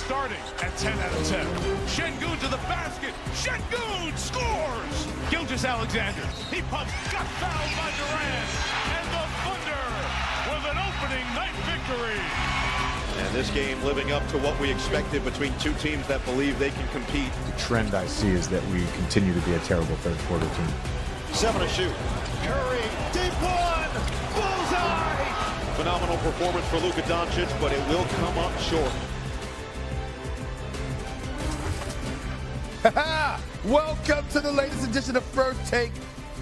starting at 10 out of 10. Şengün to the basket. Şengün scores! Gilgeous-Alexander. He pumps. Got fouled by Durant. And the Thunder with an opening night victory. And this game living up to what we expected between two teams that believe they can compete. The trend I see is that we continue to be a terrible third quarter team. 7 to shoot. Curry, deep one, bullseye! Phenomenal performance for Luka Doncic, but it will come up short. Welcome to the latest edition of First Take.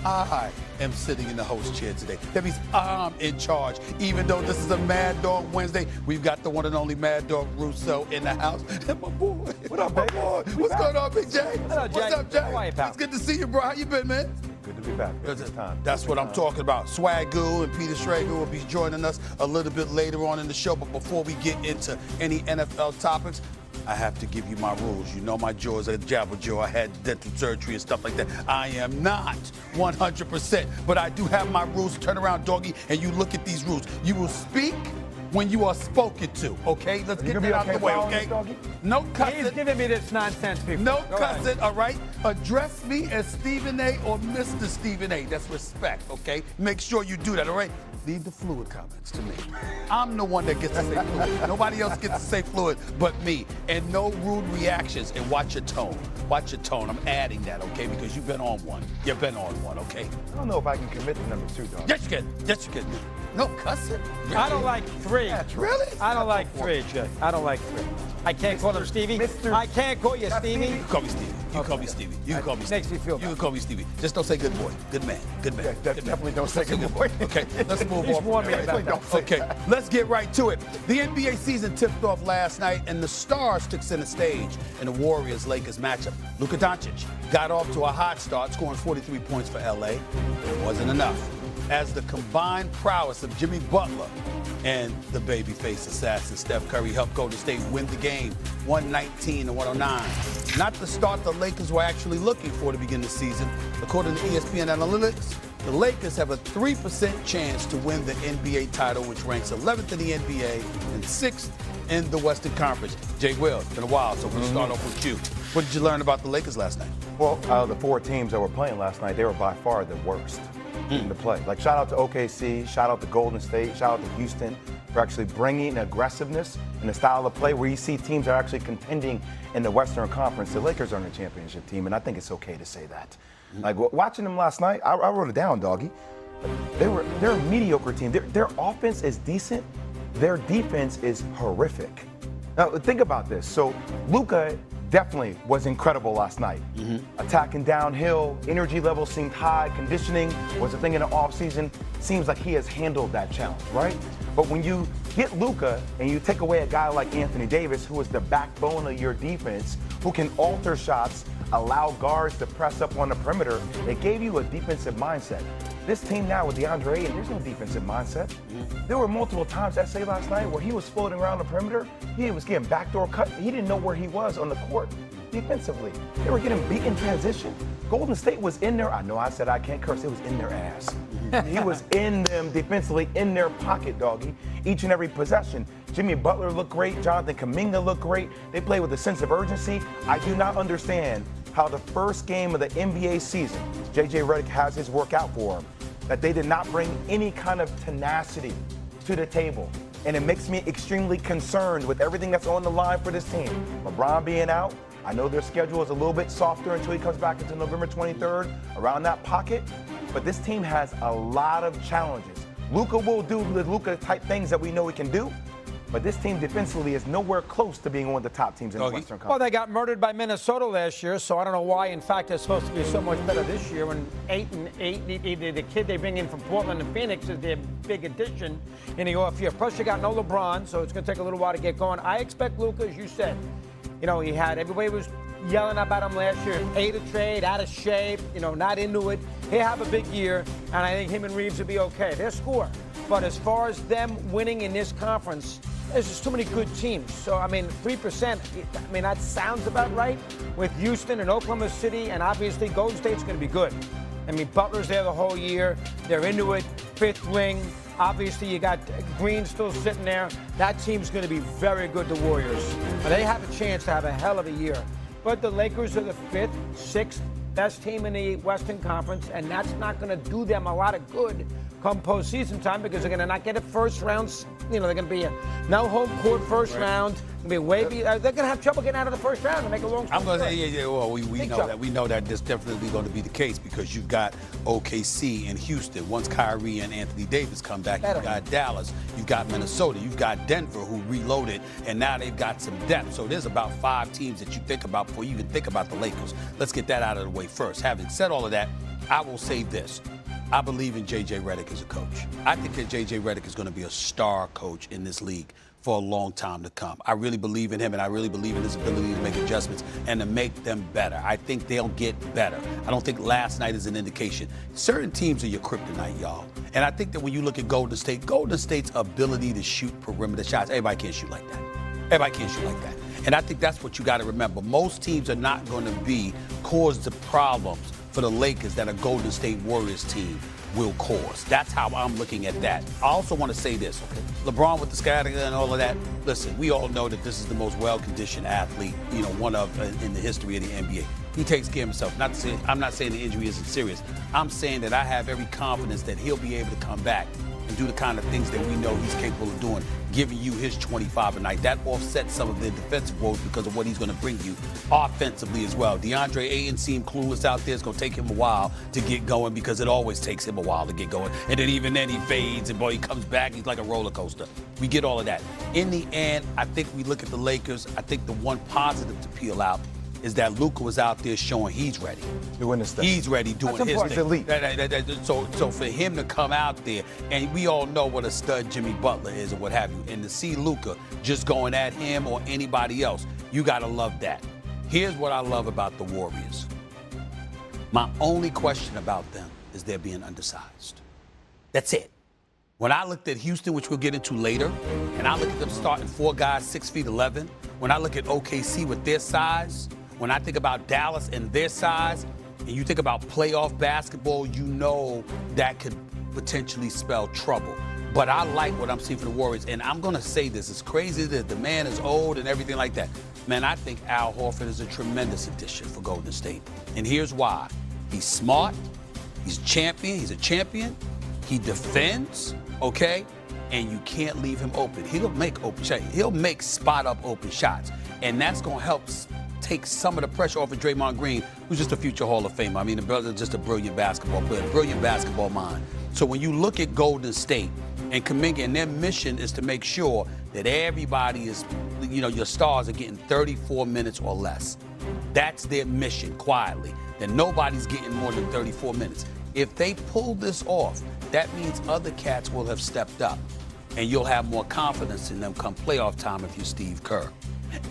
I am sitting in the host chair today. That means I'm in charge. Even though this is a Mad Dog Wednesday, we've got the one and only Mad Dog Russo in the house. And my boy. What up, my boy? What's going on, Big Jay? Hello, Jay. What's up, Jay? How are you, pal? It's good to see you, bro. How you been, man? Good to be back. Good time. That's what I'm talking about. Swagoo and Peter Schrager will be joining us a little bit later on in the show. But before we get into any NFL topics, I have to give you my rules. You know my jaws are jabber jaw. I had dental surgery and stuff like that. I am not 100%, but I do have my rules. Turn around, doggy, and you look at these rules. You will speak when you are spoken to, okay? Let's get that out the way, okay? No cussing. He's giving me this nonsense, people. No cussing, all right? Address me as Stephen A. or Mr. Stephen A. That's respect, okay? Make sure you do that, all right? Leave the fluid comments to me. I'm the one that gets to say fluid. Nobody else gets to say fluid but me. And no rude reactions. And watch your tone. Watch your tone. I'm adding that, okay? Because you've been on one. You've been on one, okay? I don't know if I can commit to number 2, dog. Yes, you can. Yes, you can. No cussing. Really? I don't like 3. Really? I don't like 3, Jay. I don't like 3. I can't call him Stevie. I can't call you Stevie. You can call me Stevie. You can call me Stevie. You can call me Stevie. Makes me feel You can call me Stevie. Just don't say good boy. Good man. Good man. Yeah, definitely don't say good boy. Okay, let's move He's on. warned me about that. Okay, let's get right to it. The NBA season tipped off last night, and the stars took center stage in the Warriors-Lakers matchup. Luka Doncic got off to a hot start, scoring 43 points for LA. It wasn't enough, as the combined prowess of Jimmy Butler and the babyface assassin Steph Curry helped Golden State win the game 119-109. Not the start the Lakers were actually looking for to begin the season. According to ESPN Analytics, the Lakers have a 3% chance to win the NBA title, which ranks 11th in the NBA and 6th in the Western Conference. Jay Will, it's been a while, so we'll start off with you. What did you learn about the Lakers last night? Well, out of the 4 teams that were playing last night, they were by far the worst in the play. Like, shout out to OKC, shout out to Golden State, shout out to Houston for actually bringing aggressiveness and the style of play where you see teams are actually contending in the Western Conference. The Lakers are in a championship team, and I think it's okay to say that. Like, watching them last night, I wrote it down, doggy. They're a mediocre team. Their offense is decent. Their defense is horrific. Now, think about this. So, Luka definitely was incredible last night. Attacking downhill, energy level seemed high, conditioning was a thing in the offseason. Seems like he has handled that challenge, right? But when you get Luka and you take away a guy like Anthony Davis, who is the backbone of your defense, who can alter shots, allow guards to press up on the perimeter, it gave you a defensive mindset. This team now with DeAndre Ayton, there's no defensive mindset. There were multiple times, SA last night, where he was floating around the perimeter. He was getting backdoor cut. He didn't know where he was on the court defensively. They were getting beat in transition. Golden State was in there. I know I said I can't curse. It was in their ass. He was in them defensively, in their pocket, doggy, each and every possession. Jimmy Butler looked great. Jonathan Kuminga looked great. They played with a sense of urgency. I do not understand how the first game of the NBA season, JJ Redick has his work out for him, that they did not bring any kind of tenacity to the table. And it makes me extremely concerned with everything that's on the line for this team. LeBron being out, I know their schedule is a little bit softer until he comes back until November 23rd, around that pocket, but this team has a lot of challenges. Luka will do the Luka type things that we know he can do, but this team defensively is nowhere close to being one of the top teams in the Western Conference. Well, they got murdered by Minnesota last year, so I don't know why. In fact, they're supposed to be so much better this year. When 8-8, the kid they bring in from Portland and Phoenix is their big addition in the off year. Plus, you got no LeBron, so it's going to take a little while to get going. I expect Luka, as you said, you know, everybody was yelling about him last year, ate a trade, out of shape, you know, not into it. He'll have a big year, and I think him and Reeves will be okay. They'll score. But as far as them winning in this conference, there's just too many good teams. So, I mean, 3%, I mean, that sounds about right with Houston and Oklahoma City, and obviously Golden State's going to be good. I mean, Butler's there the whole year. They're into it. Fifth wing. Obviously, you got Green still sitting there. That team's going to be very good, the Warriors. But they have a chance to have a hell of a year. But the Lakers are the 5th, 6th best team in the Western Conference, and that's not going to do them a lot of good come postseason time because they're going to not get a first round. They're going to be a no home court first round. They're going to have trouble getting out of the first round to make a long. I'm going to say, well, we know that. We know that this definitely going to be the case because you've got OKC and Houston. Once Kyrie and Anthony Davis come back, you've got Dallas, you've got Minnesota, you've got Denver who reloaded, and now they've got some depth. So there's about 5 teams that you think about before you even think about the Lakers. Let's get that out of the way first. Having said all of that, I will say this. I believe in J.J. Redick as a coach. I think that J.J. Redick is going to be a star coach in this league for a long time to come. I really believe in him, and I really believe in his ability to make adjustments and to make them better. I think they'll get better. I don't think last night is an indication. Certain teams are your kryptonite, y'all. And I think that when you look at Golden State's ability to shoot perimeter shots, everybody can't shoot like that. Everybody can't shoot like that. And I think that's what you got to remember. Most teams are not going to cause the problems for the Lakers that a Golden State Warriors team will cause. That's how I'm looking at that. I also want to say this. LeBron with the scatter and all of that. Listen, we all know that this is the most well-conditioned athlete, one of in the history of the NBA. He takes care of himself. I'm not saying the injury isn't serious. I'm saying that I have every confidence that he'll be able to come back and do the kind of things that we know he's capable of doing, giving you his 25 a night. That offsets some of the defensive woes because of what he's going to bring you offensively as well. DeAndre Ayton seemed clueless out there. It's going to take him a while to get going because it always takes him a while to get going. And then even then he fades and, boy, he comes back. He's like a roller coaster. We get all of that. In the end, I think we look at the Lakers. I think the one positive to peel out is that LUKA was out there showing he's ready. Doing his thing. He's ready doing his thing. He's elite. So for him to come out there, and we all know what a stud Jimmy Butler is or what have you, and to see LUKA just going at him or anybody else, you got to love that. Here's what I love about the Warriors. My only question about them is they're being undersized. That's it. When I looked at Houston, which we'll get into later, and I look at them starting 4 guys 6'11", when I look at OKC with their size, when I think about Dallas and their size, and you think about playoff basketball, you know that could potentially spell trouble. But I like what I'm seeing for the Warriors, and I'm going to say this. It's crazy that the man is old and everything like that. Man, I think Al Horford is a tremendous addition for Golden State. And here's why. He's smart. He's a champion. He defends, okay? And you can't leave him open. He'll make open shots. He'll make spot-up open shots. And that's going to help take some of the pressure off of Draymond Green, who's just a future Hall of Famer. I mean, the brother's just a brilliant basketball player, brilliant basketball mind. So when you look at Golden State and Kuminga, and their mission is to make sure that everybody is, your stars are getting 34 minutes or less. That's their mission, quietly, that nobody's getting more than 34 minutes. If they pull this off, that means other cats will have stepped up, and you'll have more confidence in them come playoff time if you're Steve Kerr.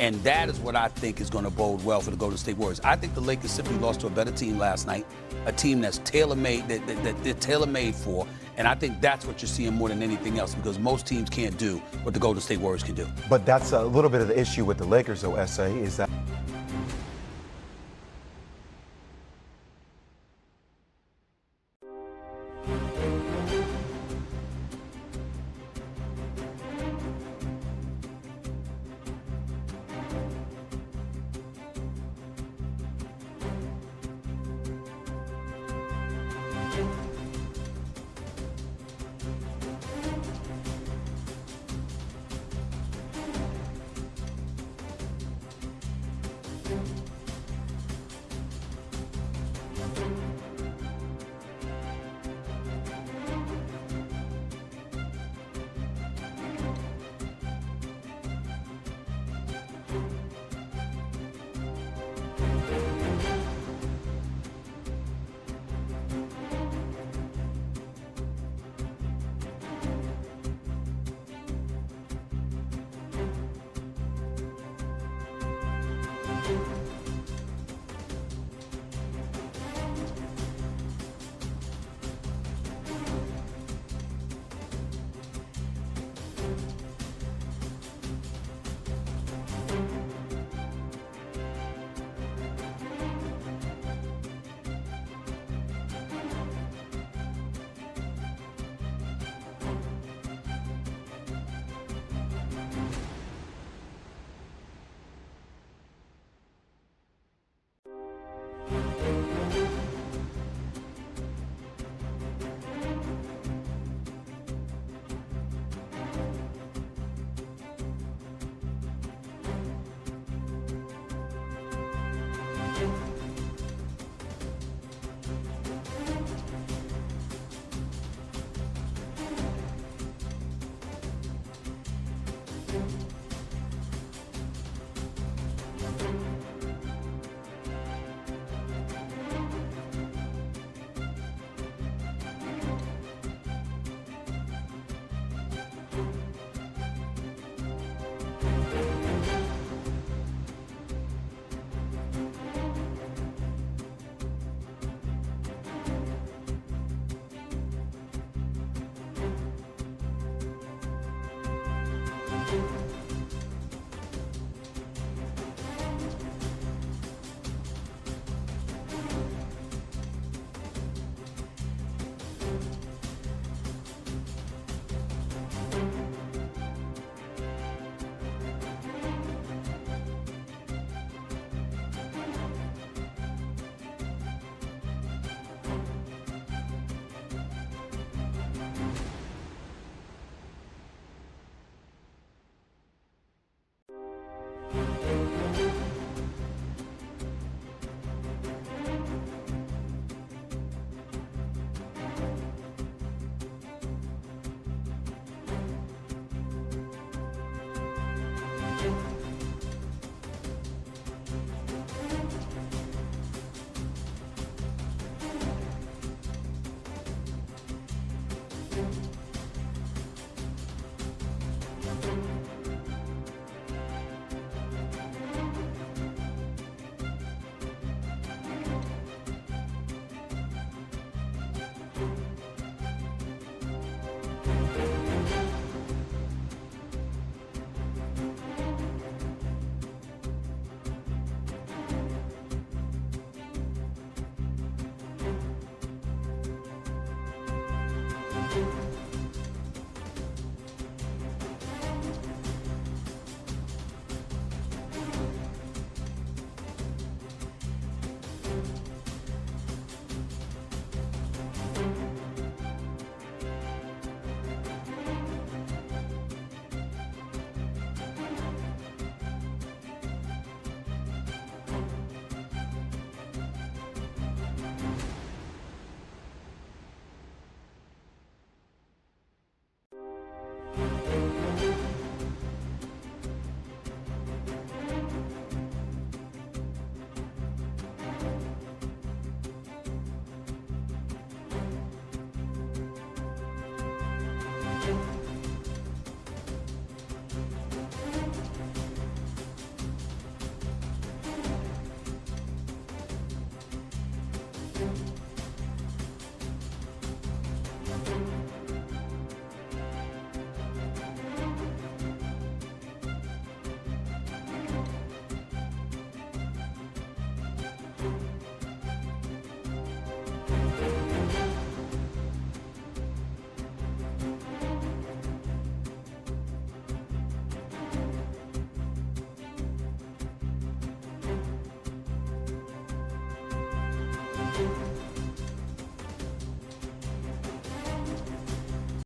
And that is what I think is going to bode well for the Golden State Warriors. I think the Lakers simply lost to a better team last night, a team that's tailor-made, that they're tailor-made for. And I think that's what you're seeing more than anything else because most teams can't do what the Golden State Warriors can do. But that's a little bit of the issue with the Lakers, though, S.A., is that